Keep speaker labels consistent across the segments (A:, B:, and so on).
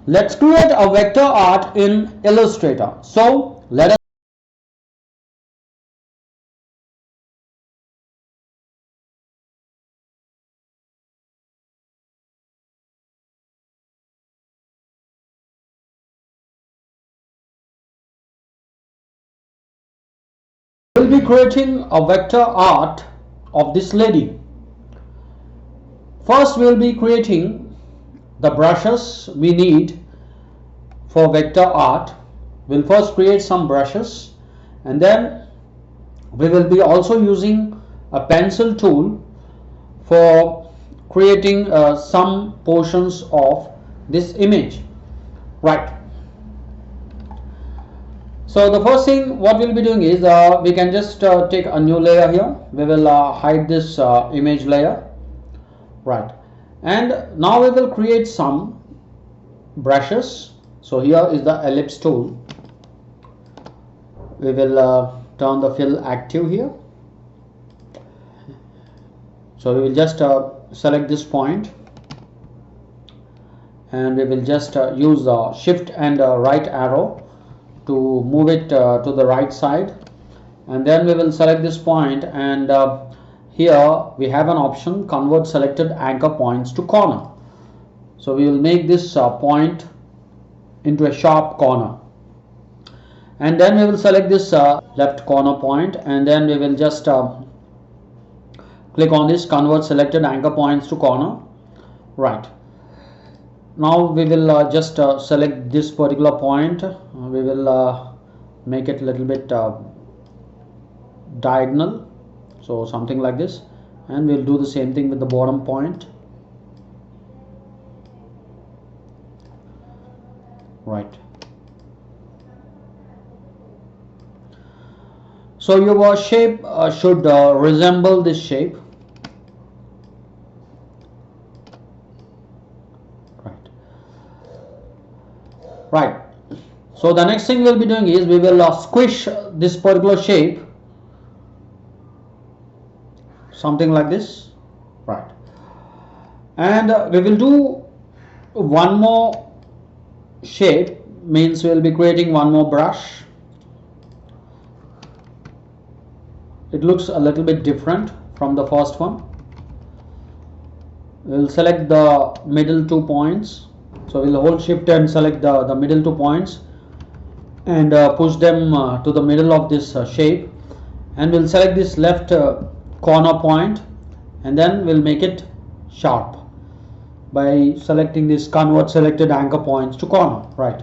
A: Let's create a vector art in Illustrator. So let us will be creating a vector art of this lady. First we will be creating the brushes we need for vector art. We'll first create some brushes, and then we will be also using a pencil tool for creating some portions of this image. Right. So the first thing what we'll be doing is we can just take a new layer here. We will hide this image layer. Right. And now we will create some brushes. So here is the ellipse tool. We will turn the fill active here. So we will just select this point, and we will just use the shift and right arrow to move it to the right side, and then we will select this point, and here we have an option, convert selected anchor points to corner. So we will make this point into a sharp corner, and then we will select this left corner point, and then we will just click on this convert selected anchor points to corner. Right. Now we will just select this particular point. We will make it a little bit diagonal, so something like this, and we'll do the same thing with the bottom point. Right. So your shape should resemble this shape. Right. So the next thing we'll be doing is we will squish this particular shape, something like this. Right. And we will do one more shape, means we will be creating one more brush. It looks a little bit different from the first one. We will select the middle 2 points. So we'll hold shift and select the middle 2 points and push them to the middle of this shape, and we'll select this left corner point, and then we'll make it sharp by selecting this convert selected anchor points to corner. Right.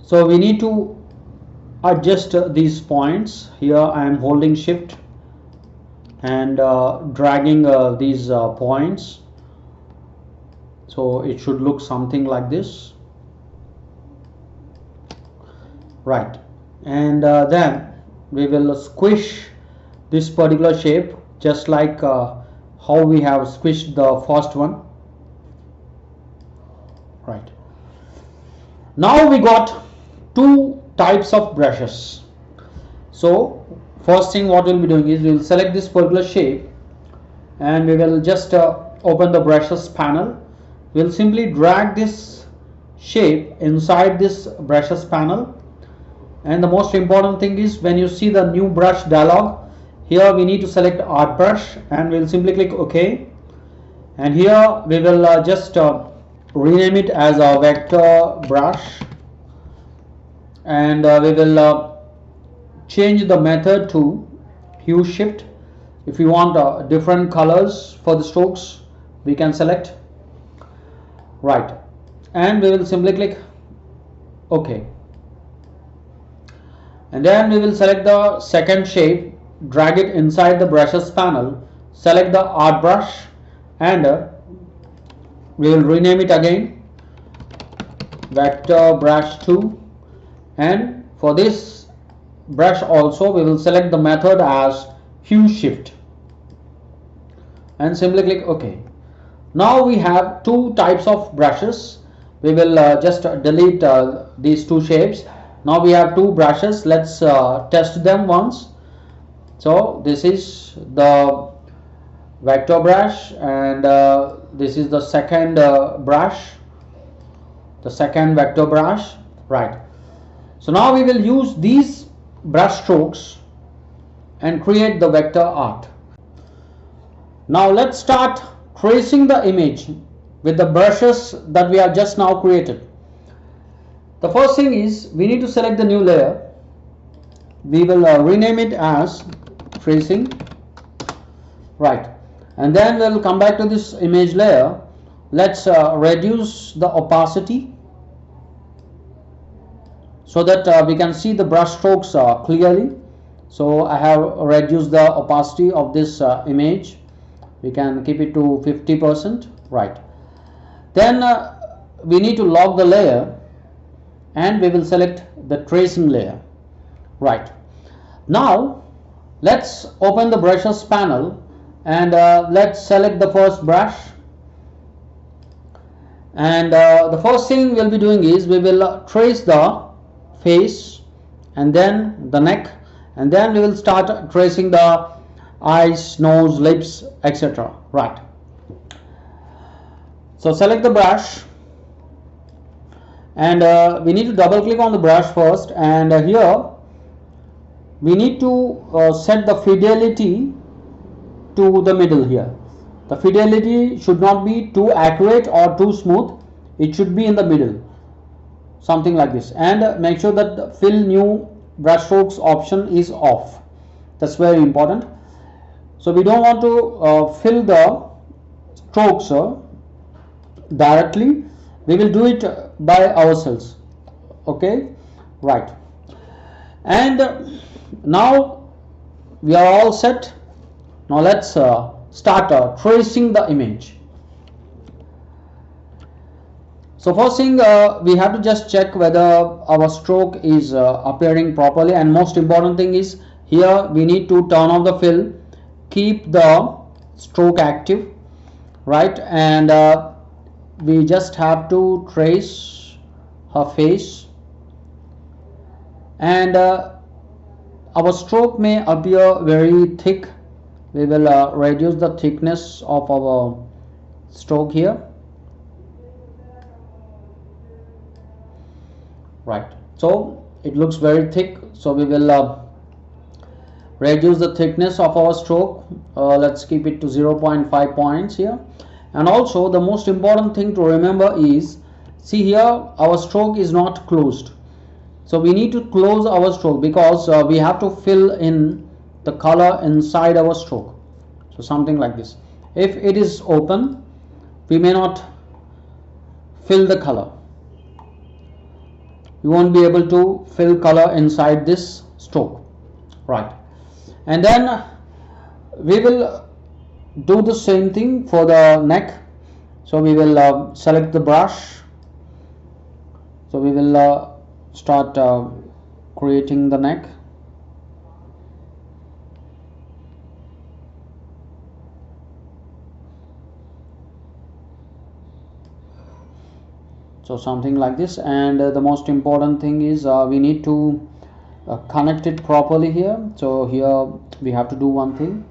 A: So we need to adjust these points. Here I am holding shift and dragging these points. So it should look something like this. Right. And then we will squish this particular shape just like how we have squished the first one. Right. Now we got two types of brushes. So first thing what we'll be doing is we will select this particular shape, and we will just open the brushes panel. We'll simply drag this shape inside this brushes panel, and the most important thing is when you see the new brush dialog, here we need to select art brush, and we'll simply click OK, and here we will just rename it as a vector brush, and we will change the method to hue shift. If you want different colors for the strokes, we can select. Right. And we will simply click OK, and then we will select the second shape, drag it inside the brushes panel, select the art brush, and we will rename it again vector brush 2, and for this brush also we will select the method as hue shift and simply click OK. Now we have two types of brushes. We will just delete these two shapes. Now we have two brushes. Let's test them once. So this is the vector brush, and this is the second brush, the second vector brush, right. So now we will use these brush strokes and create the vector art. Now let's start tracing the image with the brushes that we have just now created. The first thing is we need to select the new layer. We will rename it as tracing, right, and then we'll come back to this image layer. Let's reduce the opacity so that we can see the brush strokes clearly. So I have reduced the opacity of this image. We can keep it to 50%, right. Then we need to lock the layer and we will select the tracing layer, right. Now let's open the brushes panel and let's select the first brush, and the first thing we'll be doing is we will trace the face and then the neck, and then we will start tracing the eyes, nose, lips, etc., right. So select the brush and we need to double click on the brush first, and here we need to set the fidelity to the middle here. The fidelity should not be too accurate or too smooth, it should be in the middle, something like this, and make sure that the fill new brush strokes option is off. That's very important. So we don't want to fill the strokes directly, we will do it by ourselves, okay, right. And now we are all set. Now let's start tracing the image. So first thing, we have to just check whether our stroke is appearing properly, and most important thing is here we need to turn off the fill, keep the stroke active, right, and we just have to trace her face, and our stroke may appear very thick. We will reduce the thickness of our stroke here, right. So it looks very thick, so we will reduce the thickness of our stroke. Let's keep it to 0.5 points here. And also the most important thing to remember is, see here our stroke is not closed, so we need to close our stroke because we have to fill in the color inside our stroke. So something like this. If it is open, we may not fill the color, we won't be able to fill color inside this stroke, right. And then we will do the same thing for the neck. So we will select the brush, so we will start creating the neck. So something like this, and the most important thing is we need to connect it properly here. So here we have to do one thing.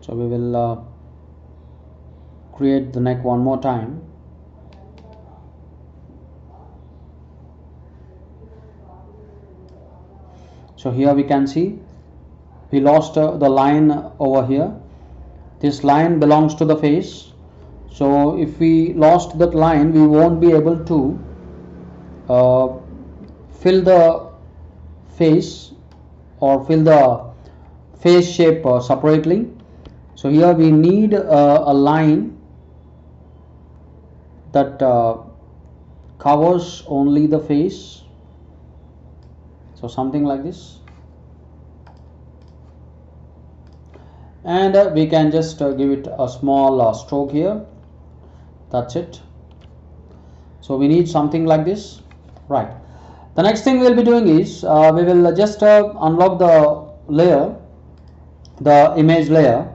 A: So we will create the neck one more time. So here we can see we lost the line over here. This line belongs to the face. So if we lost that line, we won't be able to fill the face or fill the face shape separately. So here we need a line that covers only the face. So something like this, and we can just give it a small stroke here. That's it. So we need something like this, right. The next thing we'll be doing is we will just unlock the layer, the image layer,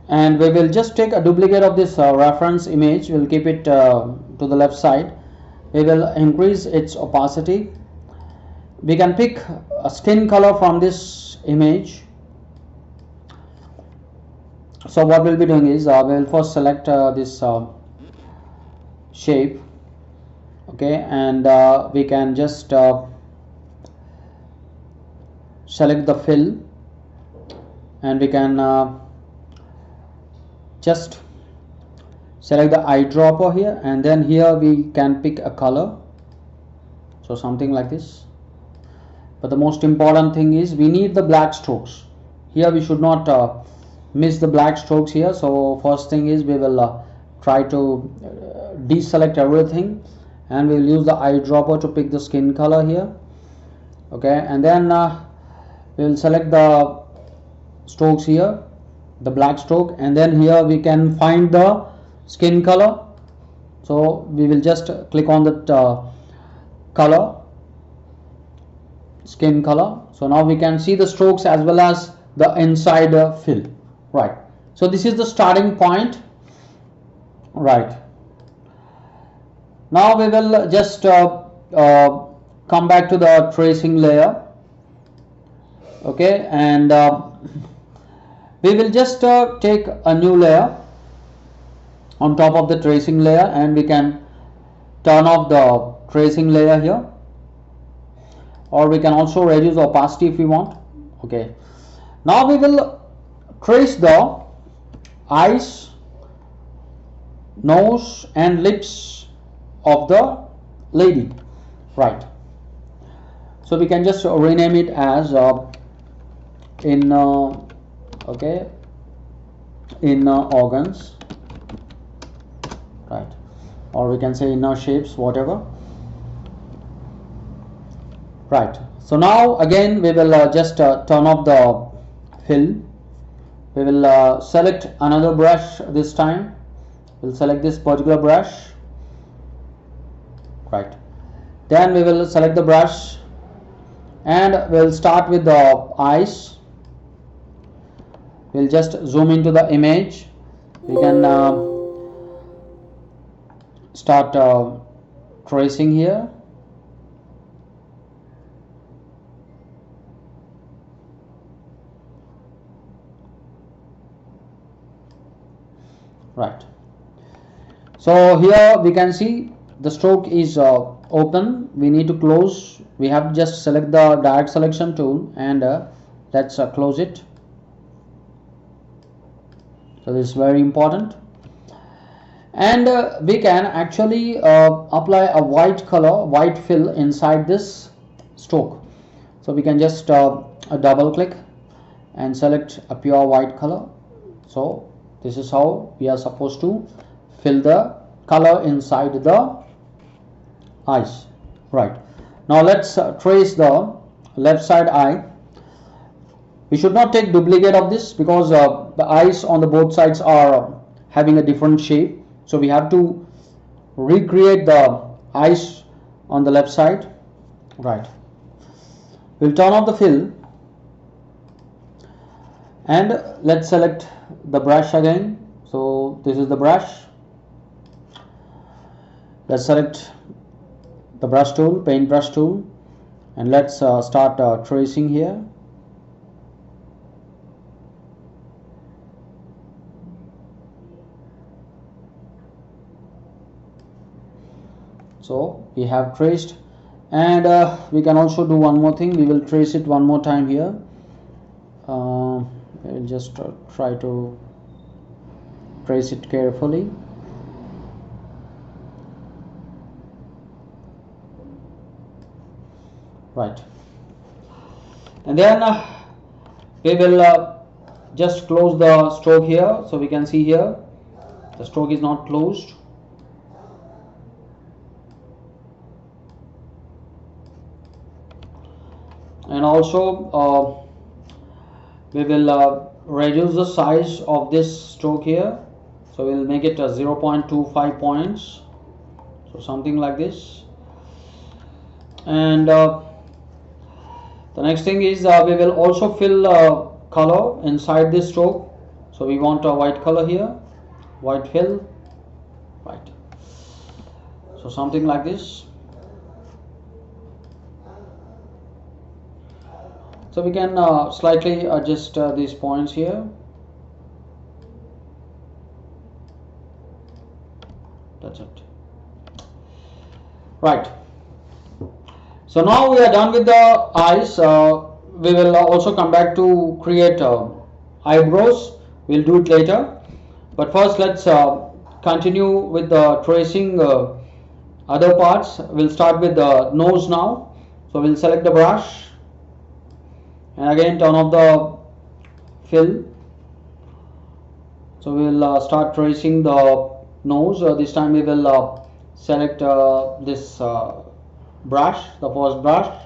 A: and we will just take a duplicate of this reference image. We'll keep it to the left side. We will increase its opacity, we can pick a skin color from this image. So what we'll be doing is we will first select this shape, okay, and we can just select the fill, and we can just select the eyedropper here, and then here we can pick a color, so something like this. But the most important thing is we need the black strokes here. We should not miss the black strokes here. So first thing is we will try to deselect everything, and we will use the eyedropper to pick the skin color here, okay, and then we will select the strokes here, the black stroke, and then here we can find the skin color. So we will just click on that color, skin color. So now we can see the strokes as well as the inside fill, right? So this is the starting point, right? Now we will just come back to the tracing layer, okay, and we will just take a new layer on top of the tracing layer, and we can turn off the tracing layer here, or we can also reduce opacity if we want, okay. Now we will trace the eyes, nose and lips of the lady, right? So we can just rename it as okay, inner organs, right, or we can say inner shapes, whatever, right? So now again we will just turn off the fill. We will select another brush. This time we'll select this particular brush, right? Then we will select the brush, and we'll start with the eyes. We'll just zoom into the image. We can start tracing here, right? So here we can see the stroke is open. We need to close. We have to just select the direct selection tool, and let's close it. So this is very important, and we can actually apply a white color, white fill inside this stroke. So we can just double click and select a pure white color. So this is how we are supposed to fill the color inside the eyes, right? Now let's trace the left side eye. We should not take duplicate of this, because the eyes on the both sides are having a different shape. So we have to recreate the eyes on the left side, right? We'll turn off the fill, and let's select the brush again. So this is the brush. Let's select the brush tool, paintbrush tool, and let's start tracing here. So we have traced, and we can also do one more thing. We will trace it one more time here. I will just try to trace it carefully. Right, and then we will just close the stroke here. So we can see here the stroke is not closed. And also we will reduce the size of this stroke here. So we'll make it 0.25 points, so something like this. And the next thing is we will also fill color inside this stroke. So we want a white color here, white fill, right? So something like this. So we can slightly adjust these points here. That's it. Right. So now we are done with the eyes. We will also come back to create eyebrows. We'll do it later. But first let's continue with the tracing other parts. We'll start with the nose now. So we'll select the brush and again turn off the fill. So we'll start tracing the nose. This time we will select this brush, the first brush.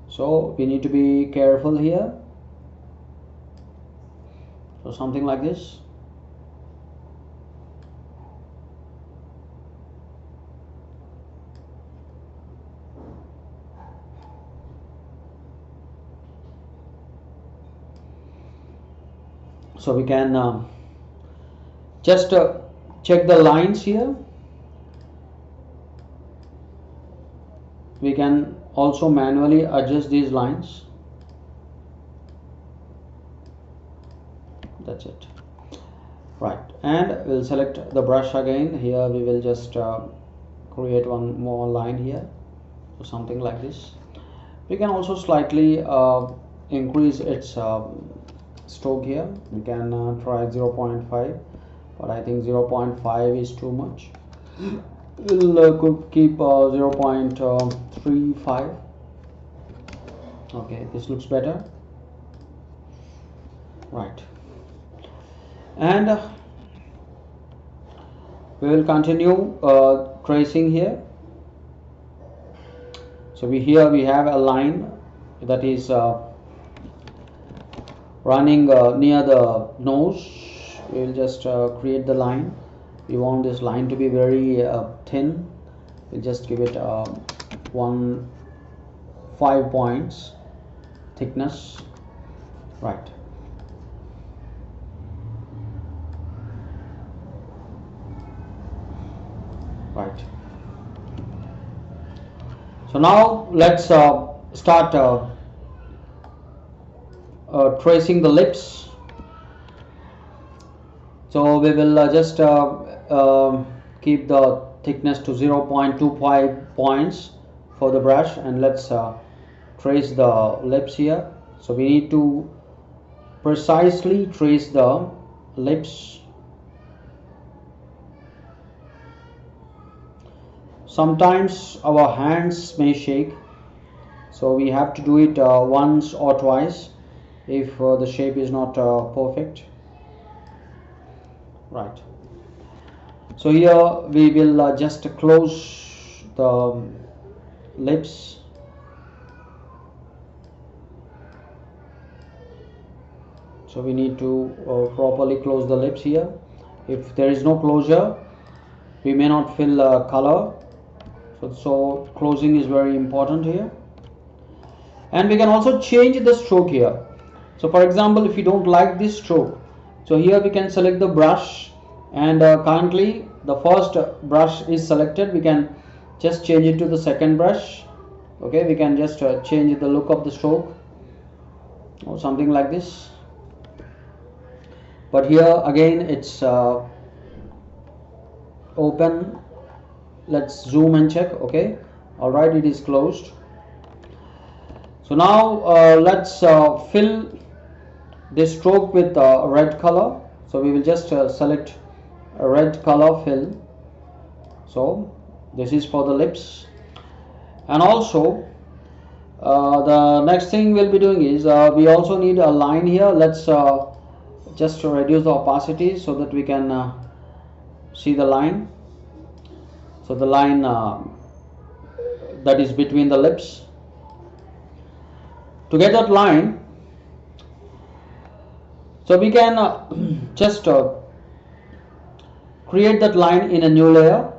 A: So we need to be careful here. So something like this. So we can just check the lines here. We can also manually adjust these lines. That's it. Right, and we'll select the brush again. Here we will just create one more line here. So something like this. We can also slightly increase its stroke here. We can try 0.5, but I think 0.5 is too much. We'll keep 0.35. Okay, this looks better. Right, and we will continue tracing here. So here we have a line that is running near the nose. We will just create the line. We want this line to be very thin. We'll just give it 5 points thickness. Right. Right. So now let's start tracing the lips. So we will just keep the thickness to 0.25 points for the brush, and let's trace the lips here. So we need to precisely trace the lips. Sometimes our hands may shake, so we have to do it once or twice if the shape is not perfect. Right. So here we will just close the lips. So we need to properly close the lips here. If there is no closure, we may not fill color. So closing is very important here. And we can also change the stroke here. So for example, if you don't like this stroke, so here we can select the brush, and currently the first brush is selected. We can just change it to the second brush. Okay, we can just change the look of the stroke or something like this. But here again it's open. Let's zoom and check. Okay, all right, it is closed. So now let's fill this stroke with a red color. So we will just select a red color fill. So this is for the lips. And also the next thing we'll be doing is we also need a line here. Let's just reduce the opacity so that we can see the line. So the line that is between the lips. To get that line, so we can just create that line in a new layer.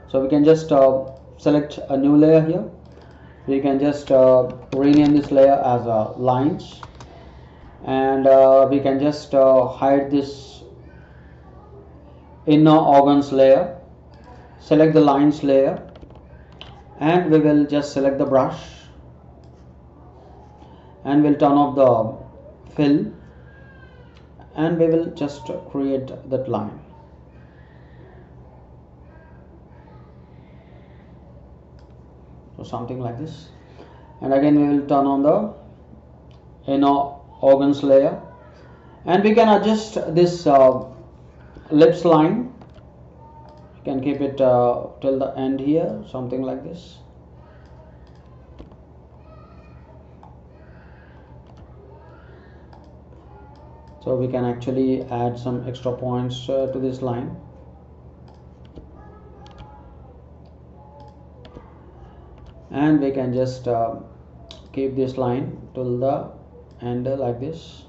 A: So we can just select a new layer here. We can just rename this layer as lines, and we can just hide this inner organs layer. Select the lines layer, and we will just select the brush and we'll turn off the fill and we will just create that line. So something like this, and again we will turn on the inner organs layer and we can adjust this lips line. You can keep it till the end here, something like this. So we can actually add some extra points to this line. And we can just keep this line till the end like this.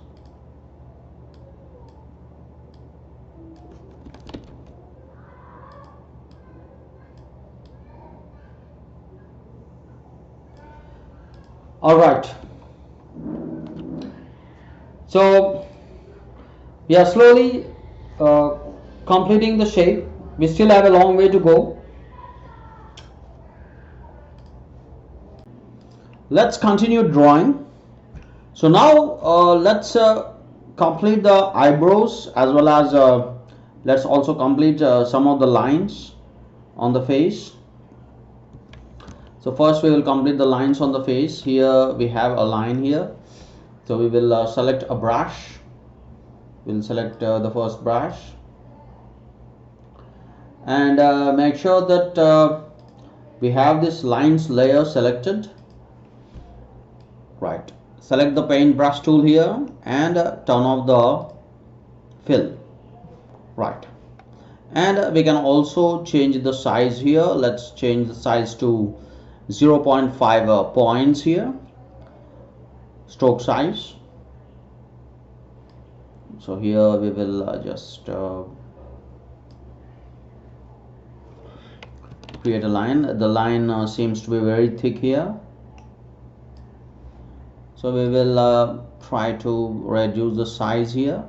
A: All right. So we are slowly completing the shape. We still have a long way to go. Let's continue drawing. So now let's complete the eyebrows, as well as let's also complete some of the lines on the face. So first we will complete the lines on the face. Here we have a line here, so we will select a brush. We'll select the first brush and make sure that we have this lines layer selected. Right, select the paintbrush tool here and turn off the fill. Right, and we can also change the size here. Let's change the size to 0.5 points here, stroke size. So here we will just create a line. The line seems to be very thick here, so we will try to reduce the size here.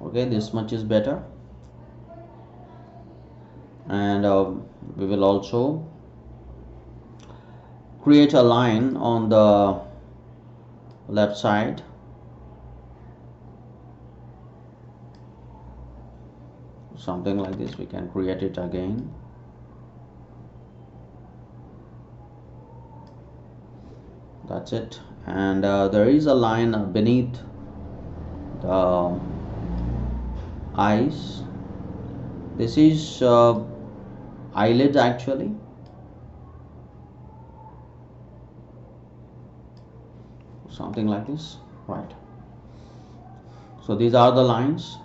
A: Okay, this much is better. And we will also create a line on the left side. Something like this. We can create it again. That's it. And there is a line beneath the eyes. This is eyelid actually. Something like this. Right, so these are the lines.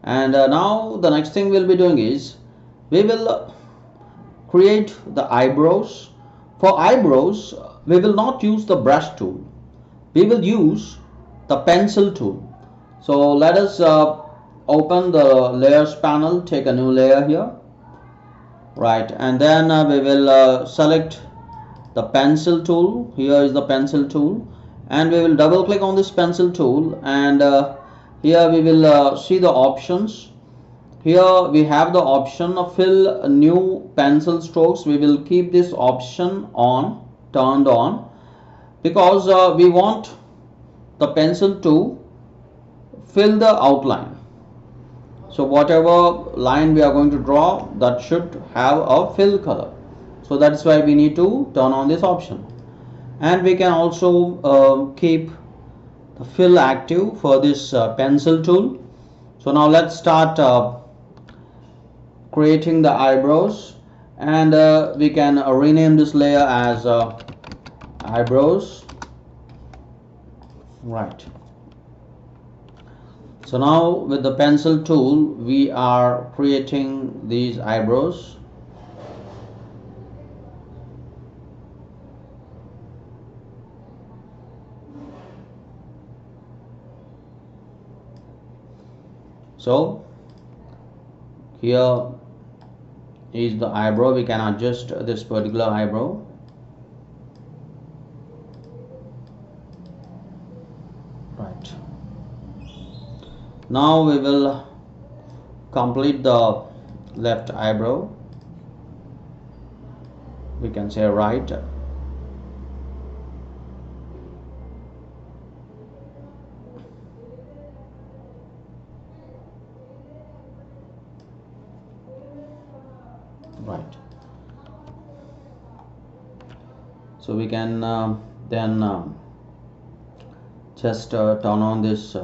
A: And now the next thing we'll be doing is we will create the eyebrows. For eyebrows we will not use the brush tool, we will use the pencil tool. So let us open the layers panel, take a new layer here. Right, and then we will select the pencil tool. Here is the pencil tool, and we will double click on this pencil tool, and here we will see the options. Here we have the option of fill new pencil strokes. We will keep this option on, turned on, because we want the pencil to fill the outline. So whatever line we are going to draw, that should have a fill color. So that's why we need to turn on this option. And we can also keep the fill active for this pencil tool. So now let's start creating the eyebrows, and we can rename this layer as eyebrows. Right, so now with the pencil tool we are creating these eyebrows. So here is the eyebrow. We can adjust this particular eyebrow. Right, now we will complete the left eyebrow. we can say right. Right. So we can then just turn on this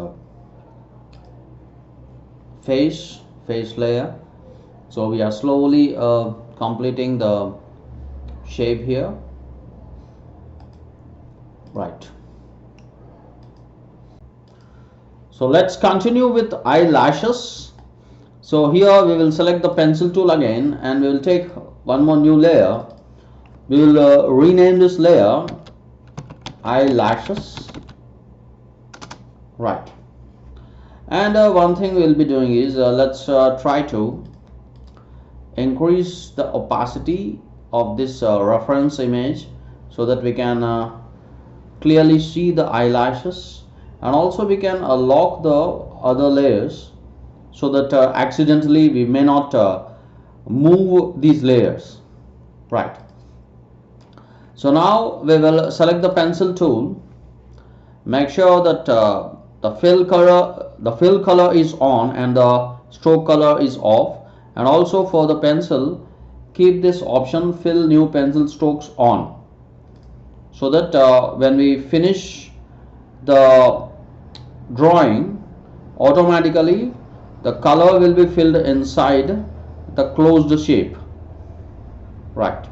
A: face layer. So we are slowly completing the shape here. Right. So let's continue with eyelashes. So here we will select the pencil tool again, and we will take one more new layer. We will rename this layer eyelashes. Right. And one thing we'll be doing is let's try to increase the opacity of this reference image so that we can clearly see the eyelashes, and also we can lock the other layers so that accidentally we may not move these layers. Right. So now we will select the pencil tool, make sure that the fill color is on and the stroke color is off, and also for the pencil keep this option fill new pencil strokes on, so that when we finish the drawing, automatically the color will be filled inside the closed shape. Right.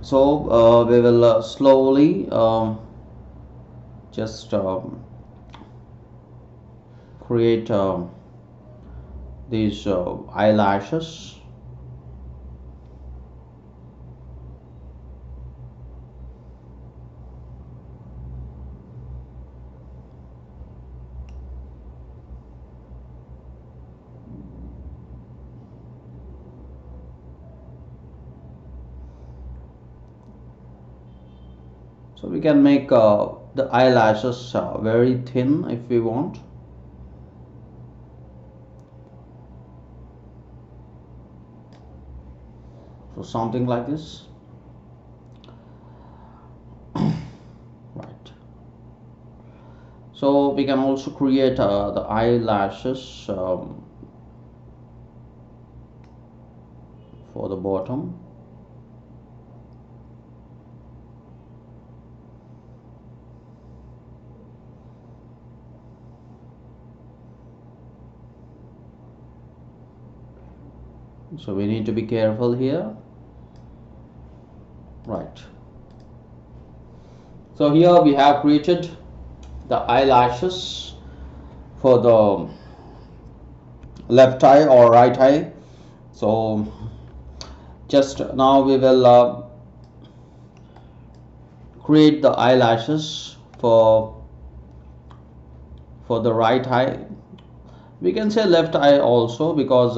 A: So we will slowly just create these eyelashes. So we can make the eyelashes very thin if we want. So something like this. Right. So we can also create the eyelashes for the bottom. So we need to be careful here. Right. So here we have created the eyelashes for the left eye or right eye. So just now we will create the eyelashes for the right eye. We can say left eye also, because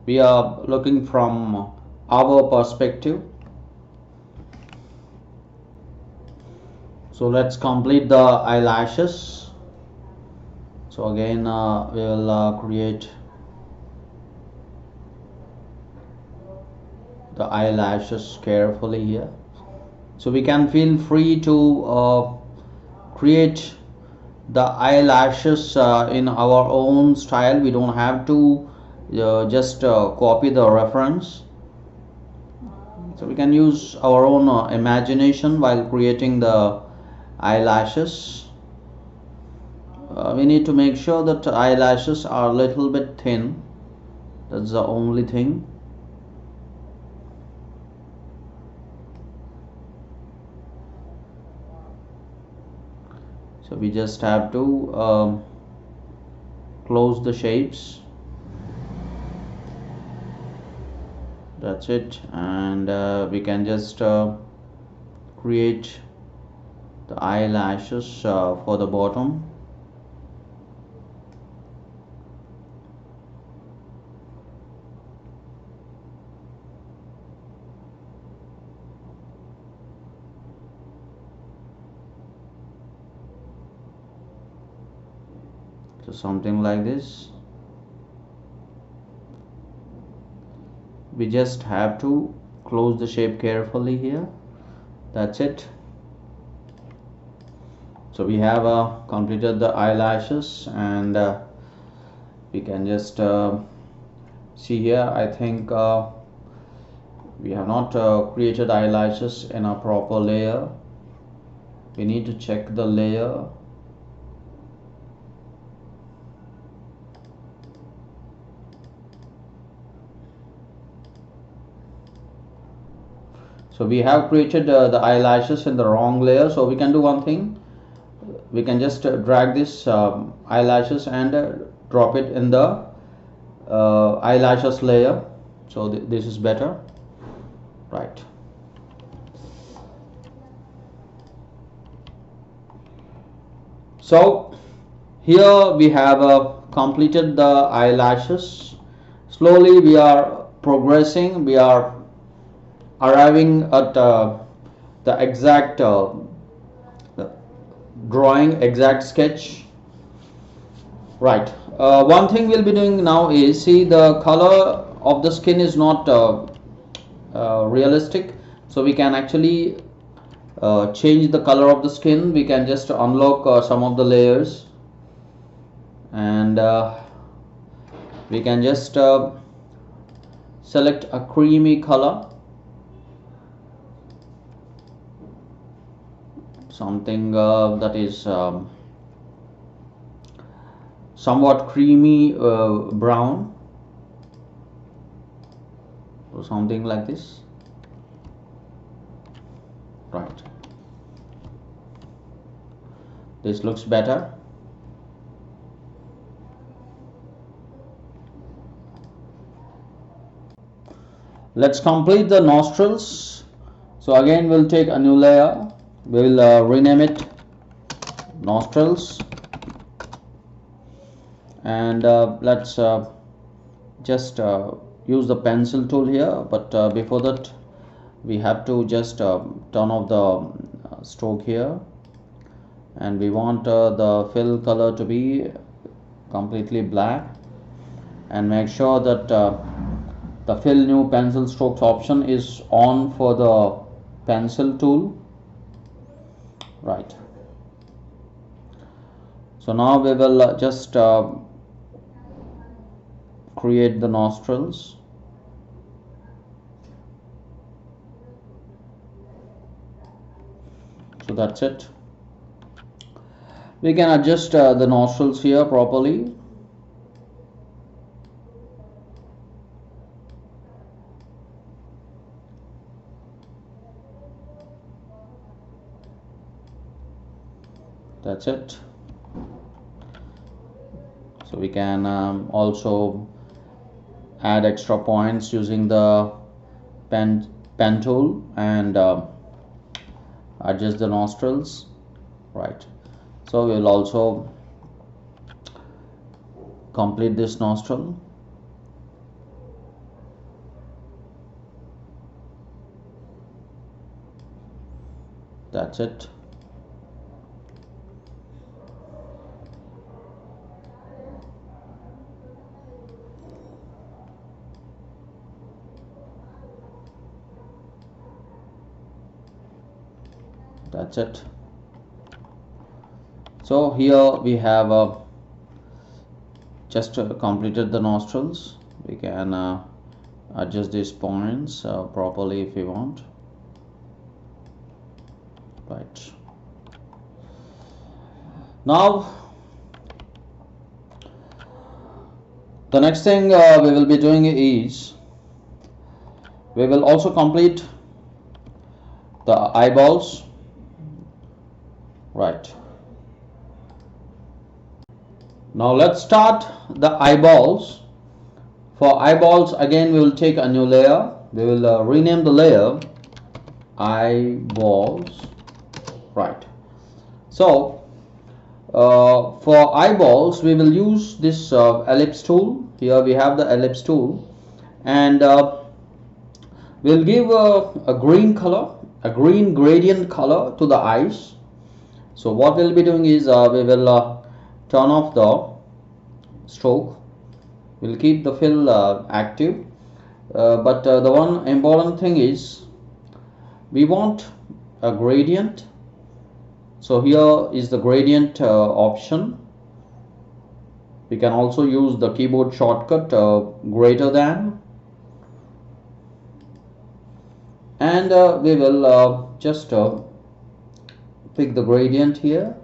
A: we are looking from our perspective. So let's complete the eyelashes. So again we will create the eyelashes carefully here. So we can feel free to create the eyelashes in our own style. We don't have to just copy the reference. So we can use our own imagination while creating the eyelashes. We need to make sure that eyelashes are a little bit thin. That's the only thing. So we just have to close the shapes. That's it, and we can just create the eyelashes for the bottom. So something like this. We just have to close the shape carefully here. That's it. So we have completed the eyelashes, and we can just see here. I think we have not created eyelashes in a proper layer. We need to check the layer. So we have created the eyelashes in the wrong layer. So we can do one thing. We can just drag this eyelashes and drop it in the eyelashes layer. So this is better, right? So here we have completed the eyelashes. Slowly we are progressing. We are arriving at the exact drawing, exact sketch, right? One thing we'll be doing now is, see, the color of the skin is not realistic, so we can actually change the color of the skin. We can just unlock some of the layers, and we can just select a creamy color, something that is somewhat creamy brown, or something like this, right? This looks better. Let's complete the nostrils. So again, we'll take a new layer. We will rename it nostrils, and let's just use the pencil tool here. But before that, we have to just turn off the stroke here, and we want the fill color to be completely black, and make sure that the fill new pencil strokes option is on for the pencil tool, right? So now we will just create the nostrils. So that's it. We can adjust the nostrils here properly. That's it. So we can also add extra points using the pen tool, and adjust the nostrils, right? So we will also complete this nostril. That's it. That's it. So here we have just completed the nostrils. We can adjust these points properly if we want, right? Now the next thing we will be doing is, we will also complete the eyeballs, right? Now let's start the eyeballs. For eyeballs, again we will take a new layer. We will rename the layer eyeballs, right? So for eyeballs, we will use this ellipse tool. Here we have the ellipse tool, and we'll give a green color, a green gradient color to the eyes. So what we'll be doing is, we will turn off the stroke. We'll keep the fill active. but the one important thing is we want a gradient. So here is the gradient option. We can also use the keyboard shortcut greater than, and we will just pick the gradient here.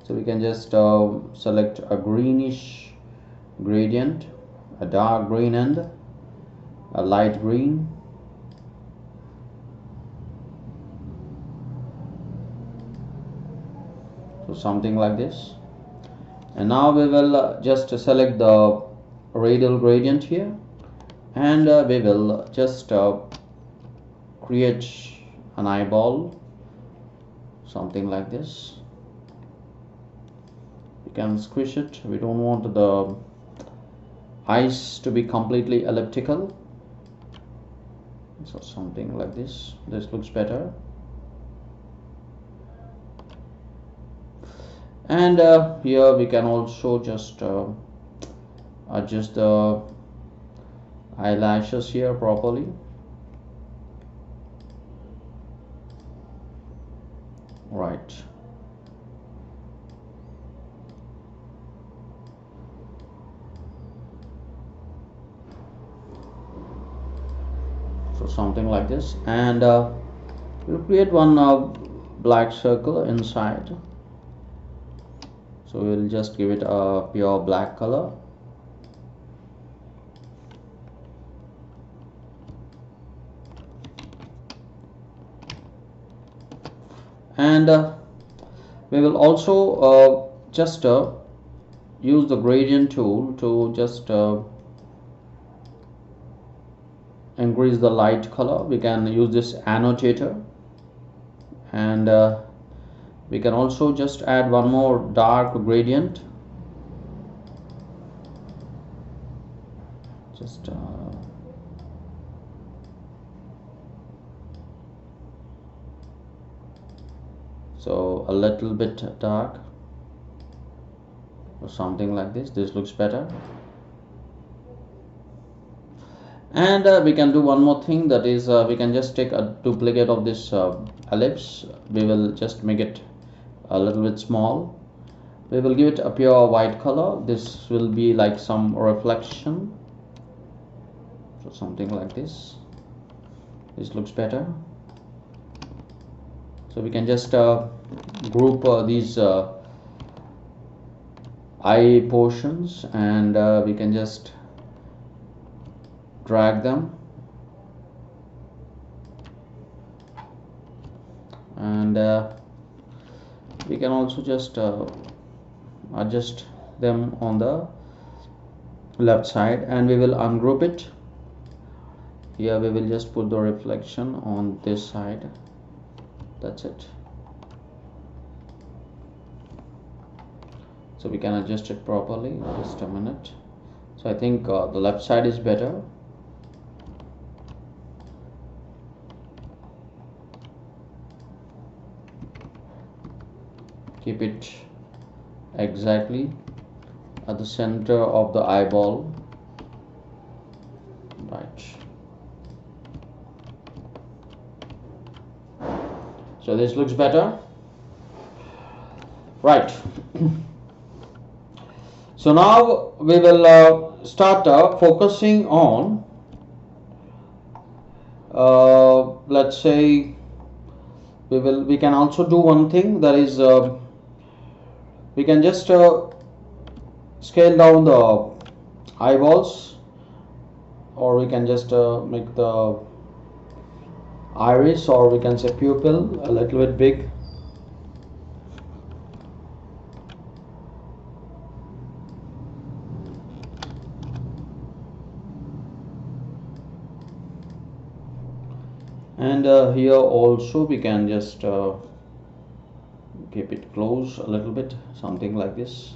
A: So we can just select a greenish gradient, a dark green and a light green. So something like this. And now we will just select the radial gradient here, and we will just create an eyeball, something like this. You can squish it. We don't want the eyes to be completely elliptical, so something like this. This looks better. And here we can also just adjust the eyelashes here properly. Right. So something like this, and we'll create one black circle inside. So we'll just give it a pure black color. And we will also just use the gradient tool to just increase the light color. We can use this annotator, and we can also just add one more dark gradient. Just so a little bit dark, or something like this. This looks better. And we can do one more thing, that is we can just take a duplicate of this ellipse. We will just make it a little bit small. We will give it a pure white color. This will be like some reflection, so something like this. This looks better. So we can just group these eye portions, and we can just drag them, and we can also just adjust them on the left side, and we will ungroup it. Here we will just put the reflection on this side. That's it. So we can adjust it properly. Just a minute. So I think the left side is better. Keep it exactly at the center of the eyeball. Right. So this looks better. Right. So now we will start focusing on let's say we can also do one thing, that is we can just scale down the eyeballs, or we can just make the iris, or we can say pupil, a little bit big. And here also we can just keep it close a little bit, something like this.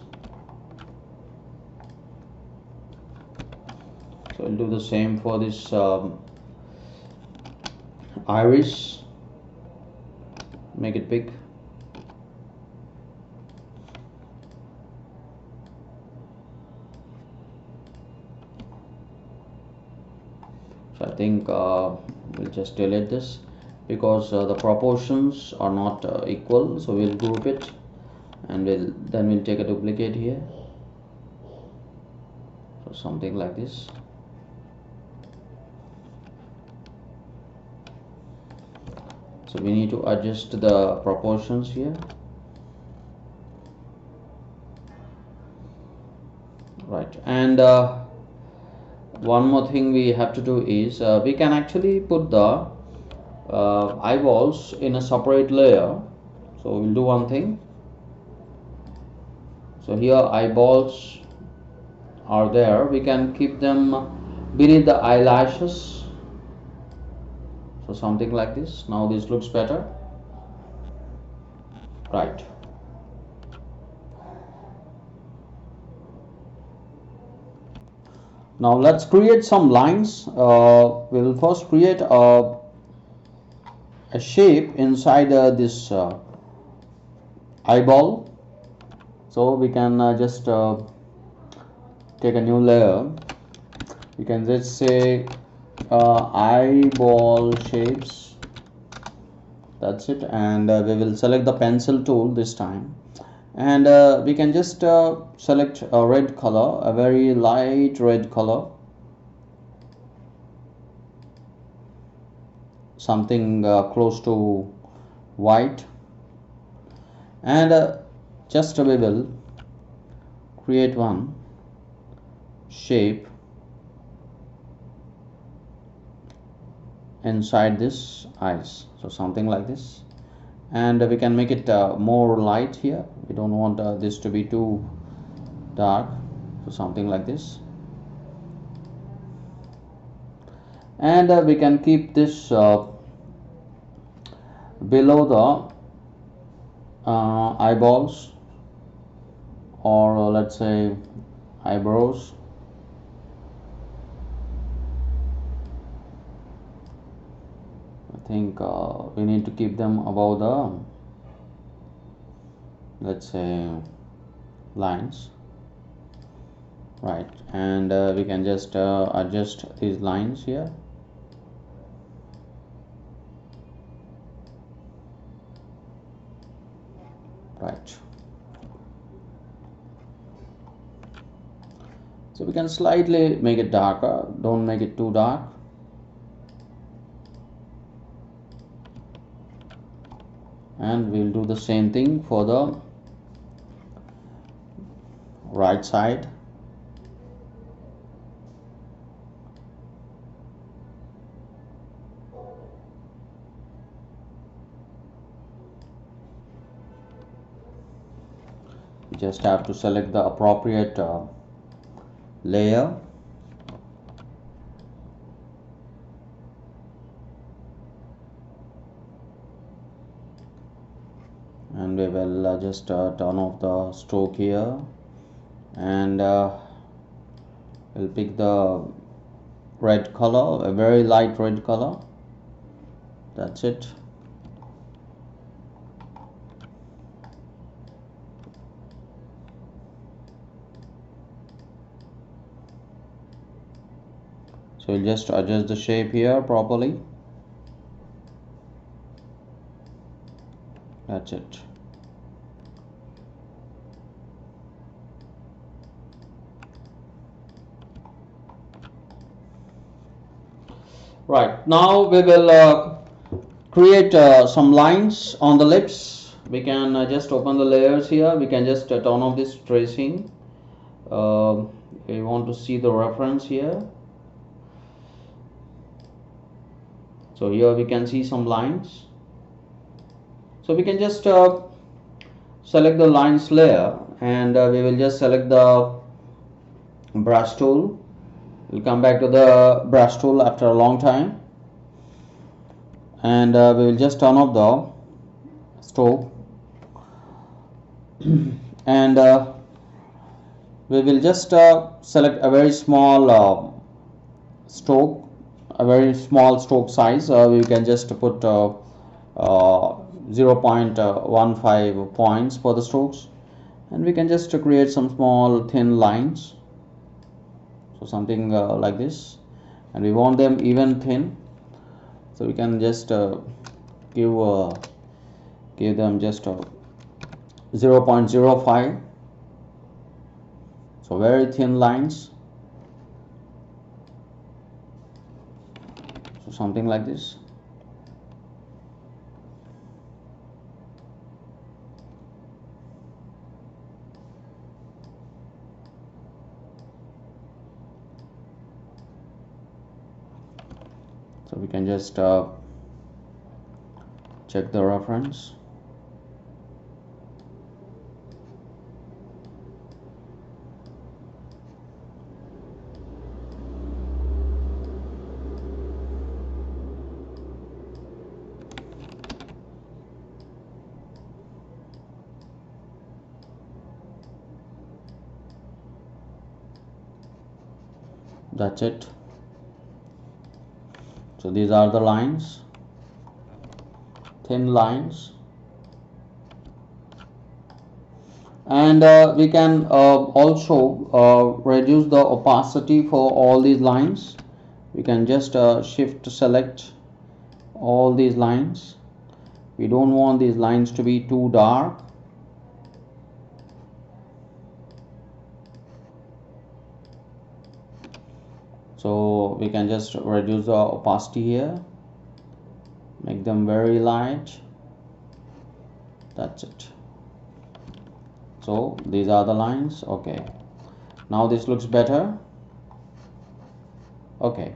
A: So I'll do the same for this iris. Make it big. So think we'll just delete this because the proportions are not equal, so we'll group it, and we'll take a duplicate here, so something like this. So we need to adjust the proportions here. Right, and one more thing we have to do is we can actually put the eyeballs in a separate layer. So we'll do one thing. So here eyeballs are there, we can keep them beneath the eyelashes, so something like this. Now this looks better, right? Now let's create some lines. We'll first create a shape inside this eyeball. So we can just take a new layer. You can just say eyeball shapes. That's it, and we will select the pencil tool this time, and we can just select a red color, a very light red color, something close to white, and just we will create one shape inside this eyes, so something like this, and we can make it more light here. We don't want this to be too dark, so something like this, and we can keep this below the eyeballs, or let's say eyebrows. I think we need to keep them above the, let's say, lines, right? And we can just adjust these lines here. Right, so we can slightly make it darker, don't make it too dark, and we'll do the same thing for the right side. You just have to select the appropriate layer, and we will just turn off the stroke here, and we'll pick the red color, a very light red color. That's it. So we'll just adjust the shape here properly. That's it. Right, now we will create some lines on the lips. We can just open the layers here. We can just turn off this tracing. We want to see the reference here. So here we can see some lines. So we can just select the lines layer, and we will just select the brush tool. We'll come back to the brush tool after a long time, and we will just turn off the stroke, and we will just select a very small stroke, a very small stroke size. We can just put 0.15 points for the strokes, and we can just create some small thin lines, so something like this, and we want them even thin, so we can just give them just 0.05, so very thin lines, so something like this. So we can just check the reference. That's it. So these are the lines, thin lines, and we can also reduce the opacity for all these lines. We can just shift select all these lines. We don't want these lines to be too dark. So we can just reduce the opacity here, make them very light. That's it. So these are the lines. Okay, now this looks better. Okay,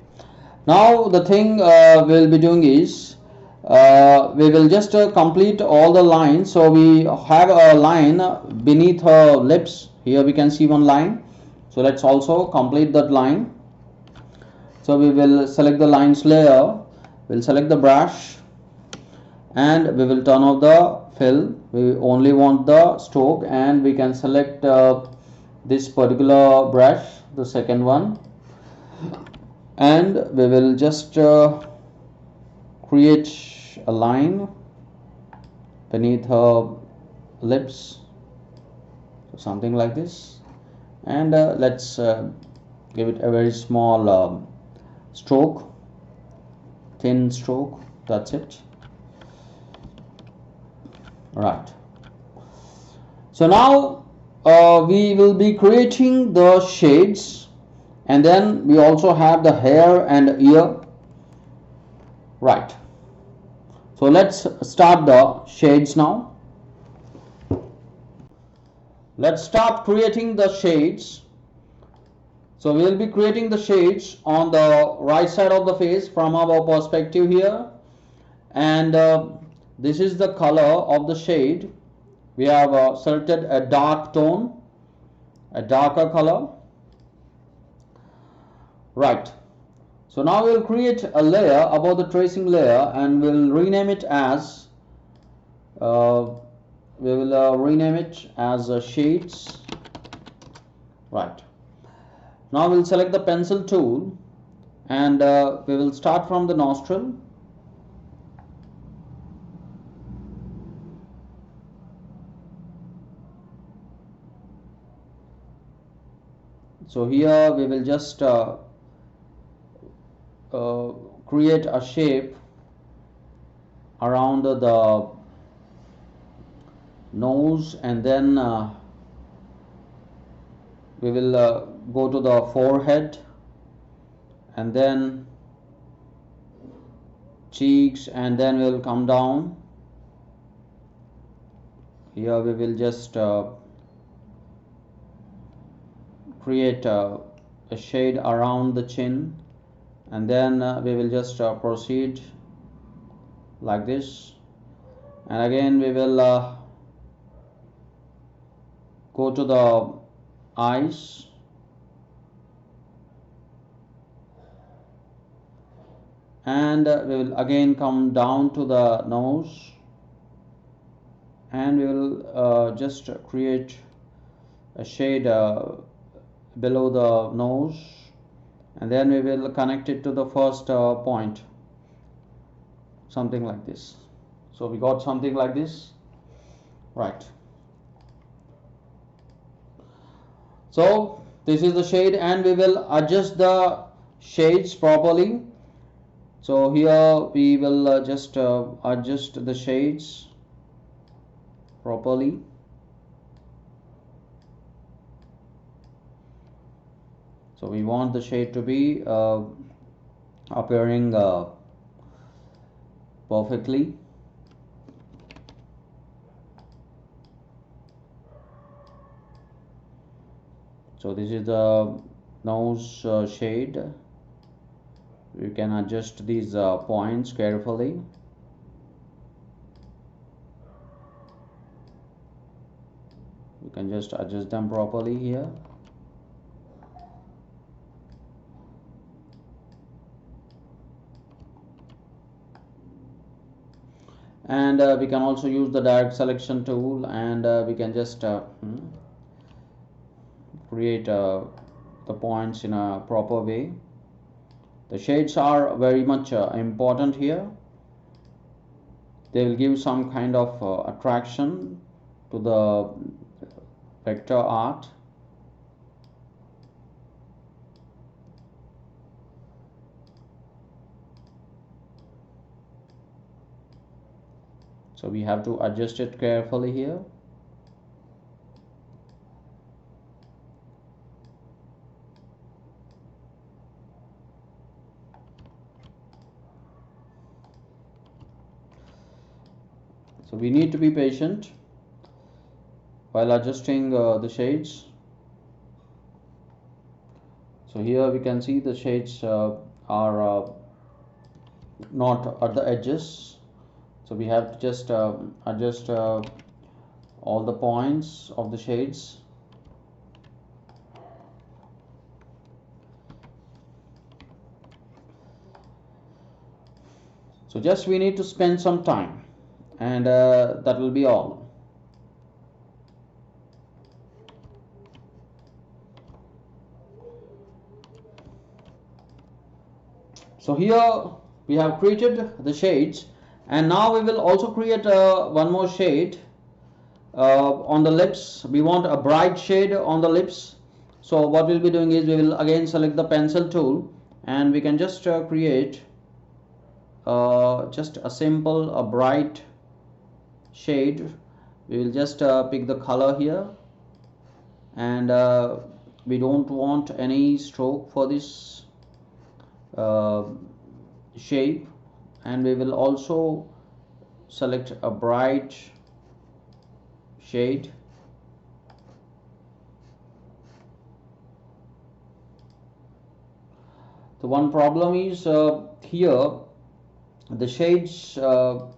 A: now the thing we'll be doing is we will just complete all the lines. So we have a line beneath her lips. Here we can see one line, so let's also complete that line. So we will select the lines layer, we'll select the brush, and we will turn off the fill. We only want the stroke, and we can select this particular brush, the second one, and we will just create a line beneath her lips, so something like this, and let's give it a very small stroke, thin stroke. That's it. Right, so now we will be creating the shades, and then we also have the hair and ear. Right, so let's start the shades now. Let's start creating the shades. So we will be creating the shades on the right side of the face from our perspective here, and this is the color of the shade. We have selected a dark tone, a darker color. Right, so now we will create a layer above the tracing layer, and we'll rename it as shades. Right, now we'll select the pencil tool, and we will start from the nostril. So here we will just create a shape around the nose, and then we will go to the forehead, and then cheeks, and then we will come down. Here we will just create a shade around the chin, and then we will just proceed like this, and again we will go to the eyes, and we will again come down to the nose, and we will just create a shade below the nose, and then we will connect it to the first point, something like this. So we got something like this. Right, so this is the shade, and we will adjust the shades properly. So here we will just adjust the shades properly. So we want the shade to be appearing perfectly. So this is the nose shade. You can adjust these points carefully. You can just adjust them properly here. And we can also use the direct selection tool, and we can just create the points in a proper way. The shades are very much important here. They will give some kind of attraction to the vector art. So we have to adjust it carefully here. So we need to be patient while adjusting the shades. So here we can see the shades are not at the edges. So we have to just adjust all the points of the shades. So just we need to spend some time, and that will be all. So here we have created the shades, and now we will also create one more shade on the lips. We want a bright shade on the lips. So what we'll be doing is we will again select the pencil tool, and we can just create just a simple a bright shade. We will just pick the color here, and we don't want any stroke for this shape, and we will also select a bright shade. The one problem is here the shades are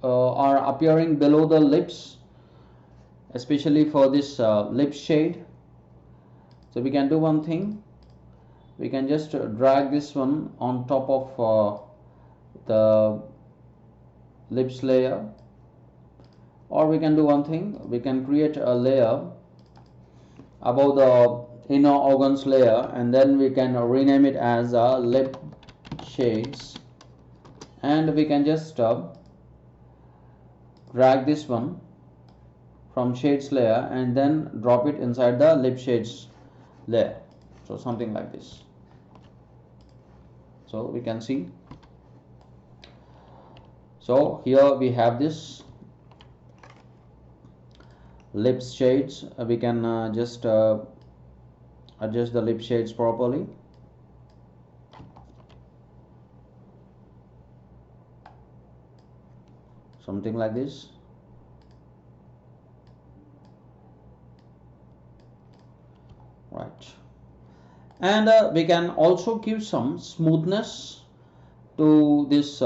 A: appearing below the lips, especially for this lip shade. So we can do one thing. We can just drag this one on top of the lips layer, or we can do one thing. We can create a layer above the inner organs layer, and then we can rename it as lip shades, and we can just drag this one from shades layer and then drop it inside the lip shades layer. So something like this. So we can see. So here we have this lips shades. We can just adjust the lip shades properly. Something like this. Right. And we can also give some smoothness to this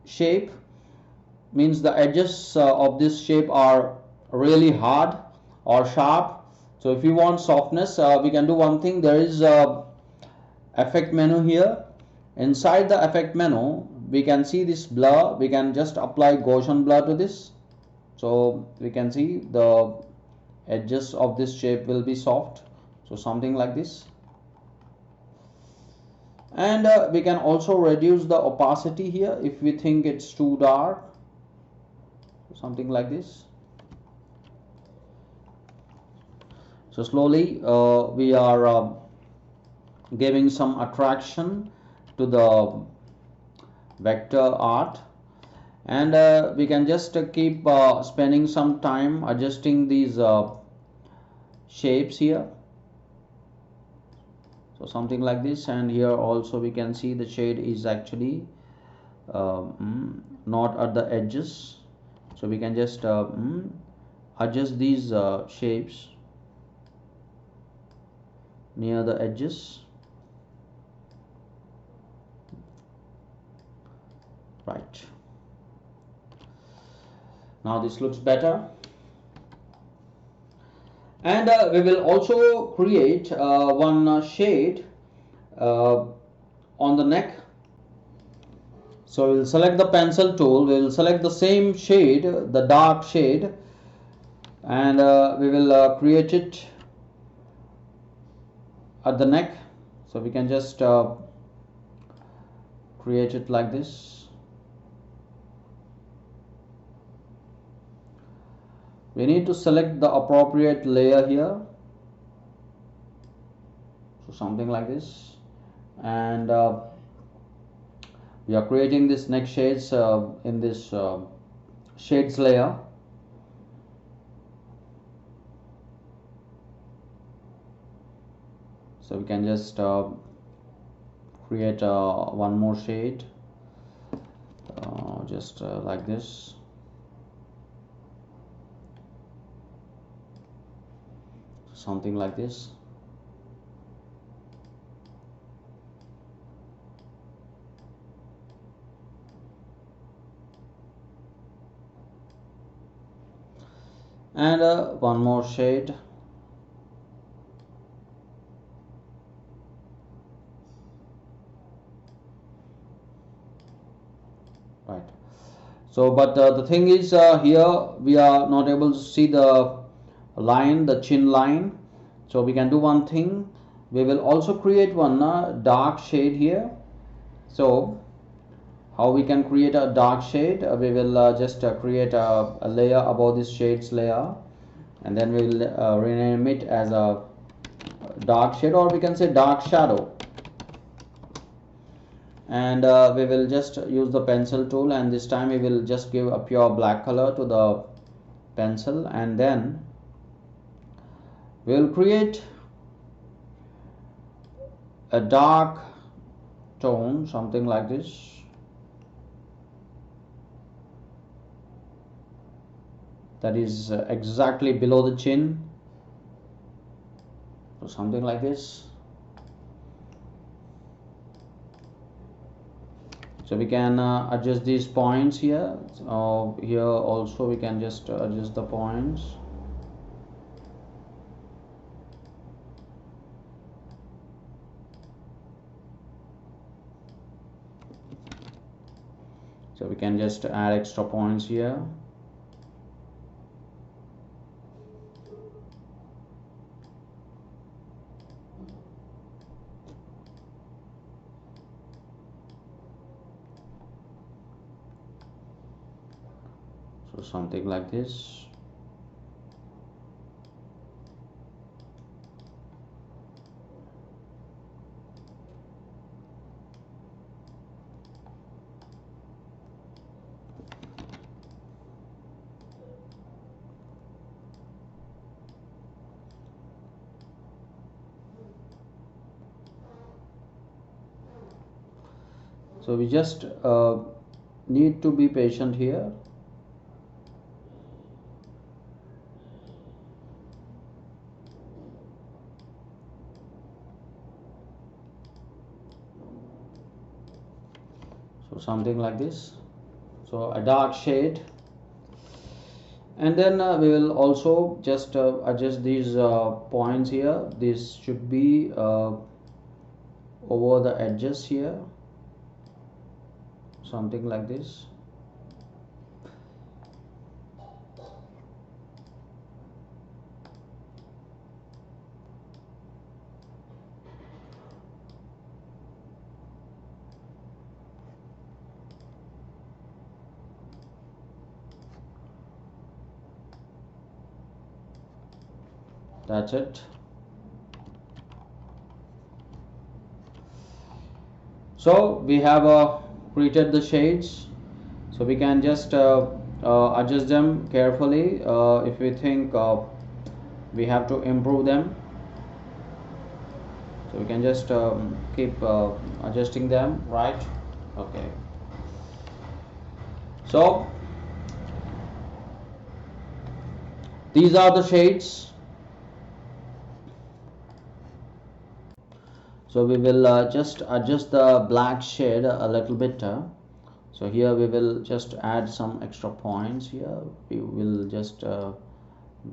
A: shape. Means the edges of this shape are really hard or sharp. So if you want softness, we can do one thing. There is a effect menu here. Inside the effect menu, we can see this blur. We can just apply Gaussian blur to this. So we can see the edges of this shape will be soft. So something like this. And we can also reduce the opacity here if we think it's too dark. Something like this. So slowly we are giving some attraction to the vector art. And we can just keep spending some time adjusting these shapes here. So something like this, and here also we can see the shade is actually not at the edges, so we can just adjust these shapes near the edges. Right, now this looks better. And we will also create one shade on the neck. So we will select the pencil tool, we will select the same shade, the dark shade, and we will create it at the neck. So we can just create it like this. We need to select the appropriate layer here, so something like this, and we are creating this neck shades in this shades layer. So we can just create one more shade, just like this. Something like this. And one more shade. Right. So but the thing is, here we are not able to see the line, the chin line. So we can do one thing, we will also create one dark shade here. So how we can create a dark shade? We will just create a layer above this shades layer, and then we will rename it as a dark shade, or we can say dark shadow. And we will just use the pencil tool, and this time we will just give a pure black color to the pencil, and then we will create a dark tone, something like this, that is exactly below the chin, so something like this. So we can adjust these points here. Here also we can just adjust the points. So we can just add extra points here. So something like this. So we just need to be patient here. So something like this. So a dark shade, and then we will also just adjust these points here. This should be over the edges here, something like this. That's it. So we have created the shades, so we can just adjust them carefully if we think we have to improve them. So we can just keep adjusting them, right? Okay, so these are the shades. So we will just adjust the black shade a little bit. So here we will just add some extra points here. We will just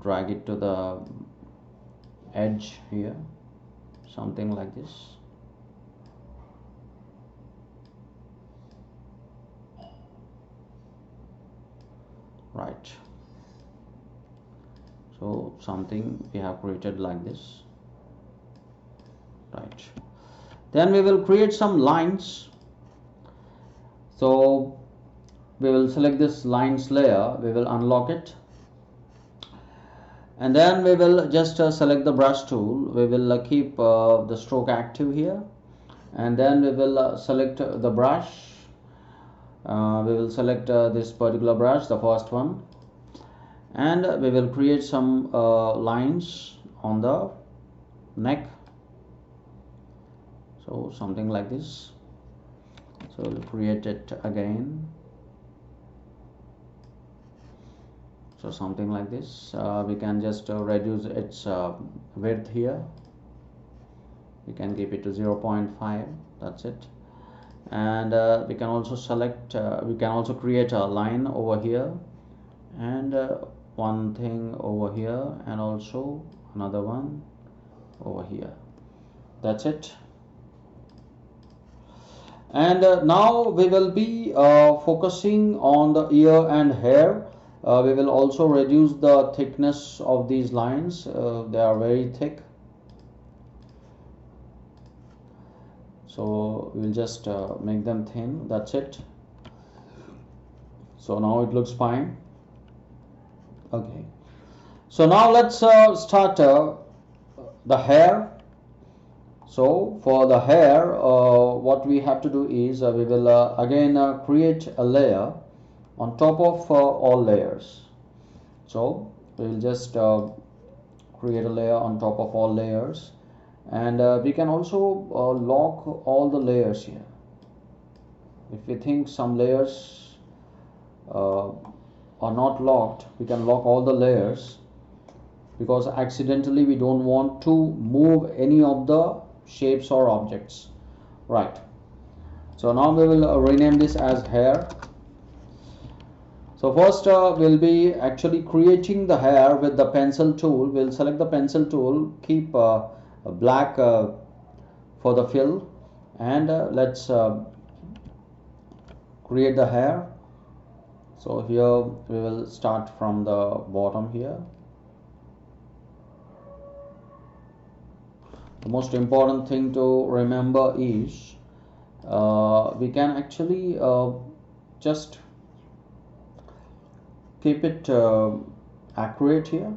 A: drag it to the edge here, something like this. Right, so something we have created like this. Right, then we will create some lines. So we will select this lines layer, we will unlock it, and then we will just select the brush tool. We will keep the stroke active here, and then we will select the brush. We will select this particular brush, the first one, and we will create some lines on the neck, so something like this. So we'll create it again, so something like this. We can just reduce its width here. We can keep it to 0.5, that's it. And we can also select we can also create a line over here, and one thing over here, and also another one over here. That's it. And now we will be focusing on the ear and hair. We will also reduce the thickness of these lines. They are very thick, so we'll just make them thin. That's it. So now it looks fine. Okay, so now let's start the hair. So for the hair, what we have to do is we will again create a layer on top of all layers. So we will just create a layer on top of all layers, and we can also lock all the layers here. If we think some layers are not locked, we can lock all the layers, because accidentally we don't want to move any of the shapes or objects. Right, so now we will rename this as hair. So first we'll be actually creating the hair with the pencil tool. We'll select the pencil tool, keep a black for the fill, and let's create the hair. So here we will start from the bottom here. The most important thing to remember is we can actually just keep it accurate here.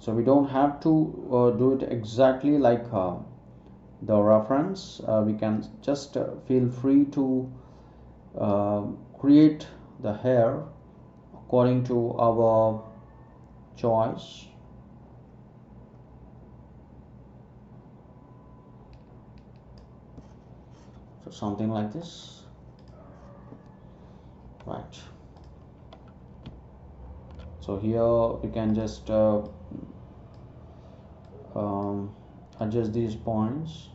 A: So we don't have to do it exactly like the reference. We can just feel free to create the hair according to our choice. So something like this. Right, so here we can just adjust these points.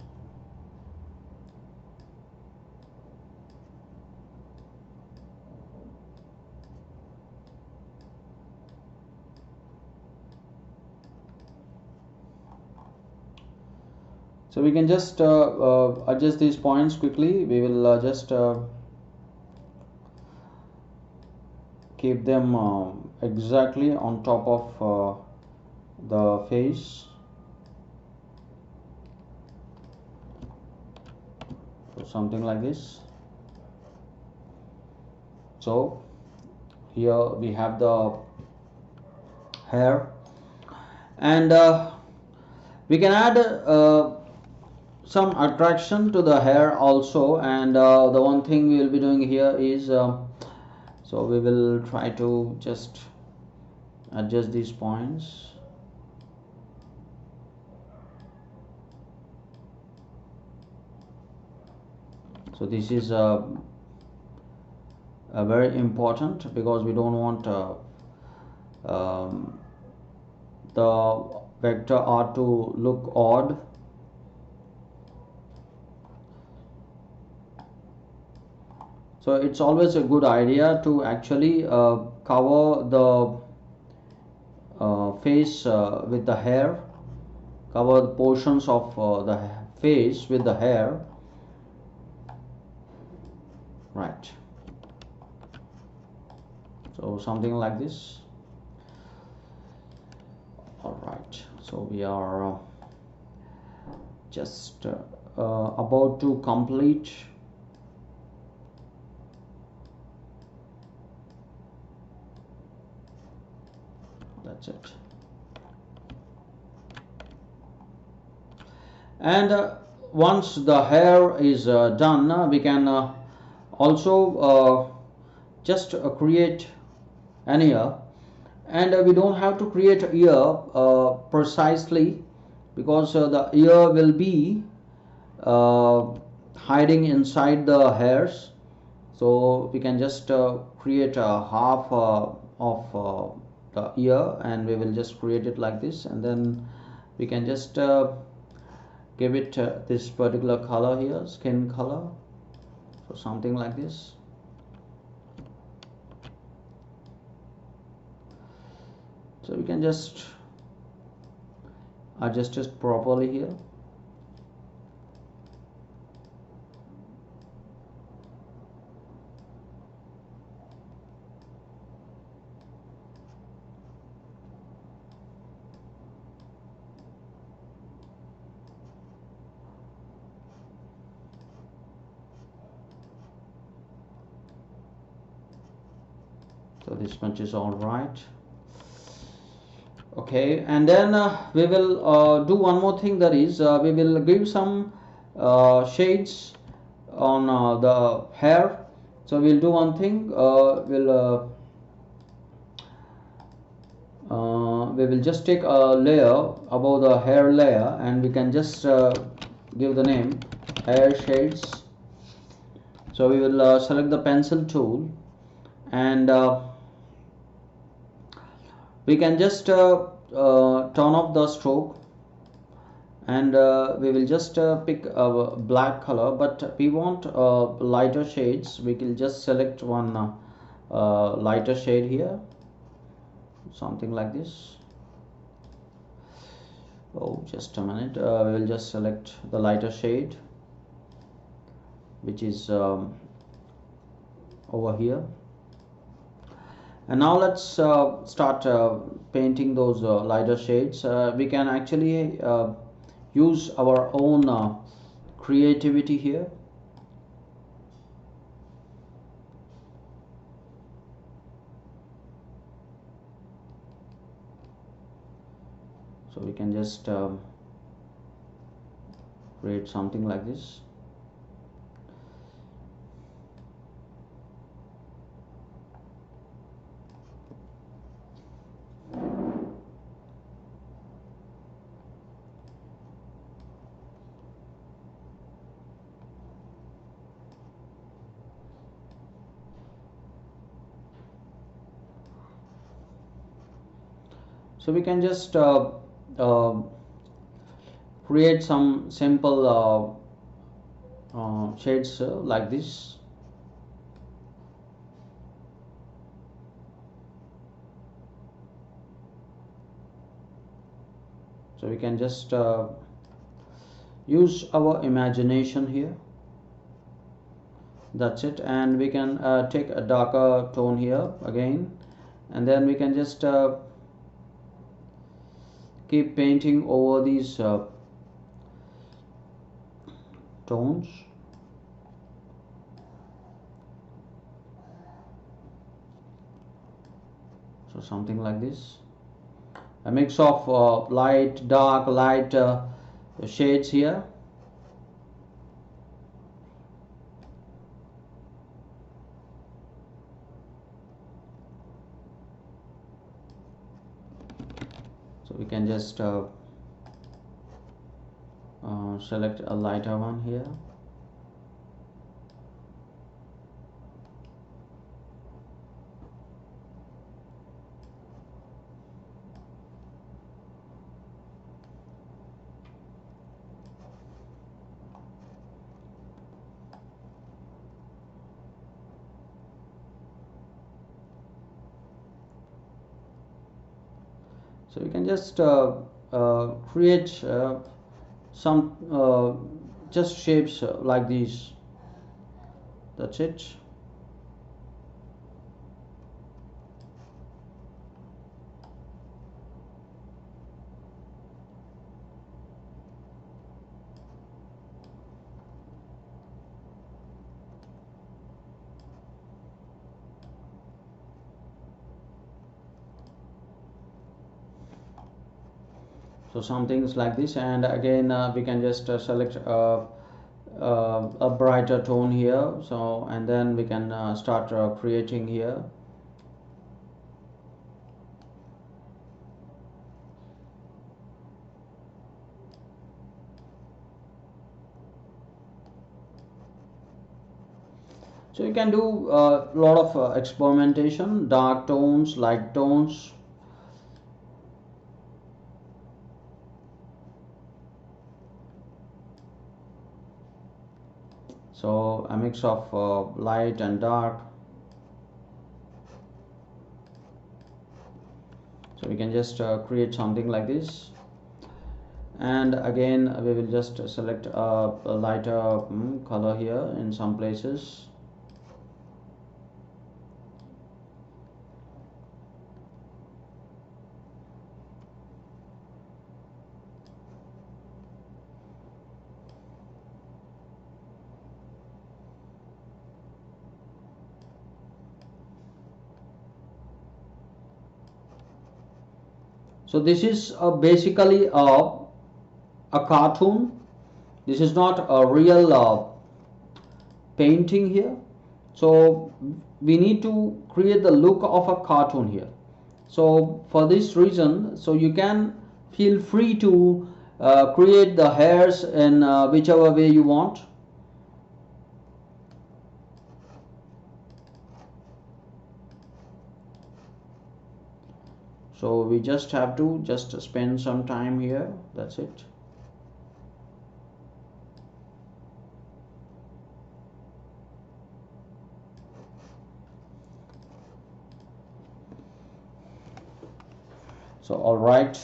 A: So we can just adjust these points quickly. We will just keep them exactly on top of the face. So something like this. So here we have the hair, and we can add some attraction to the hair also. And the one thing we will be doing here is so we will try to just adjust these points. So this is very important, because we don't want the vector R to look odd. So it's always a good idea to actually cover the face with the hair, cover the portions of the face with the hair, right? So something like this. All right, so we are just about to complete. That's it. And once the hair is done, we can also just create an ear. And we don't have to create ear precisely, because the ear will be hiding inside the hairs. So we can just create a half of the ear, and we will just create it like this, and then we can just give it this particular color here, skin color. So something like this. So we can just adjust it properly here. So this much is all right. Okay, and then we will do one more thing, that is we will give some shades on the hair. So we'll do one thing, we will just take a layer above the hair layer, and we can just give the name hair shades. So we will select the pencil tool, and we can just turn off the stroke, and we will just pick a black color, but we want lighter shades. We will just select one lighter shade here, something like this. Oh, just a minute, we will just select the lighter shade, which is over here. And now let's start painting those lighter shades. We can actually use our own creativity here. So we can just create something like this. So we can just create some simple shades like this. So we can just use our imagination here. That's it. And we can take a darker tone here again, and then we can just keep painting over these tones. So something like this, a mix of light, dark, light shades here. So we can just select a lighter one here. So we can just create some just shapes like these. That's it. So some things like this, and again we can just select a brighter tone here. So and then we can start creating here. So you can do a lot of experimentation, dark tones, light tones. So a mix of light and dark. So we can just create something like this, and again we will just select a lighter color here in some places. So this is basically a cartoon. This is not a real painting here. So we need to create the look of a cartoon here. So for this reason, so you can feel free to create the hairs in whichever way you want. So we just have to just spend some time here. That's it. So all right,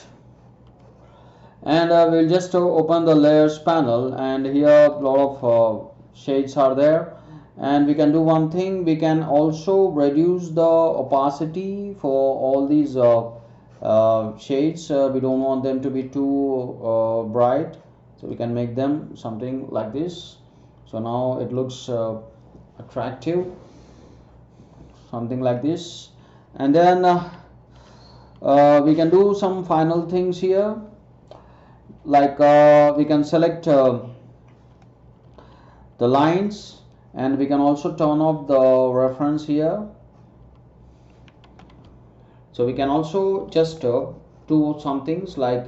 A: and we'll just open the layers panel, and here a lot of shades are there, and we can do one thing. We can also reduce the opacity for all these shades. We don't want them to be too bright, so we can make them something like this. So now it looks attractive, something like this. And then we can do some final things here, like we can select the lines, and we can also turn off the reference here. So we can also just do some things like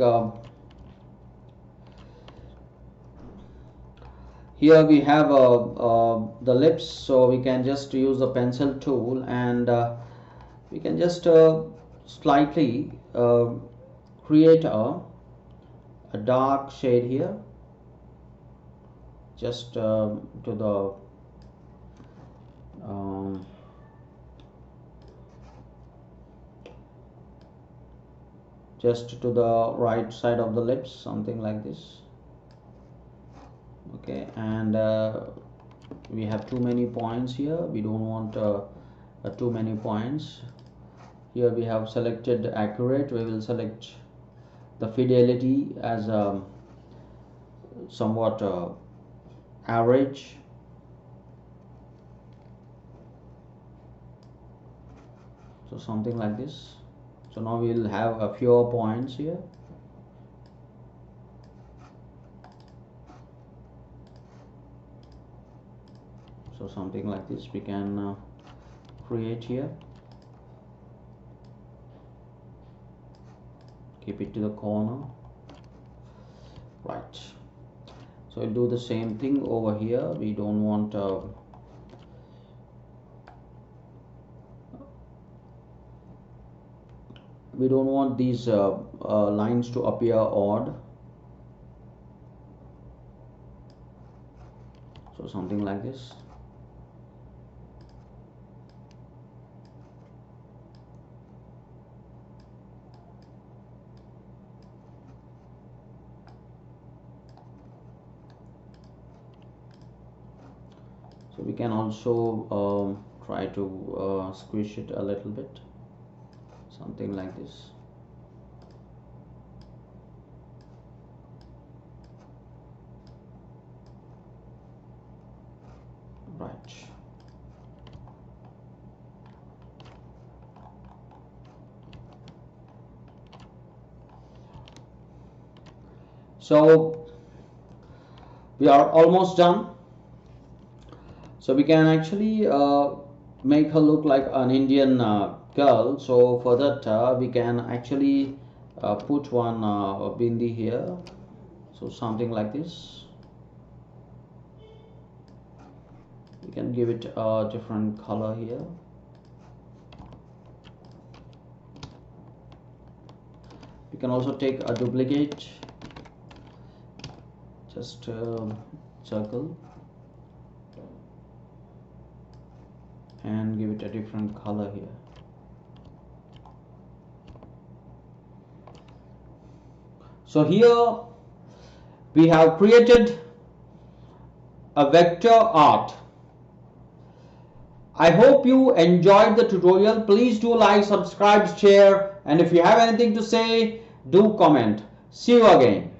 A: here we have the lips, so we can just use the pencil tool, and we can just slightly create a dark shade here, just to the just to the right side of the lips, something like this. Okay, and we have too many points here. We don't want too many points. Here we have selected accurate. We will select the fidelity as somewhat average. So something like this. So now we will have a few points here. So something like this we can create here. Keep it to the corner. Right. So we'll do the same thing over here. We don't want these lines to appear odd. So something like this. So we can also try to squish it a little bit, something like this. Right. So we are almost done. So we can actually make her look like an Indian girl. So for that we can actually put one bindi here. So something like this. We can give it a different color here. We can also take a duplicate, just circle and give it a different color here. So here we have created a vector art. I hope you enjoyed the tutorial. Please do like, subscribe, share, and if you have anything to say, do comment. See you again.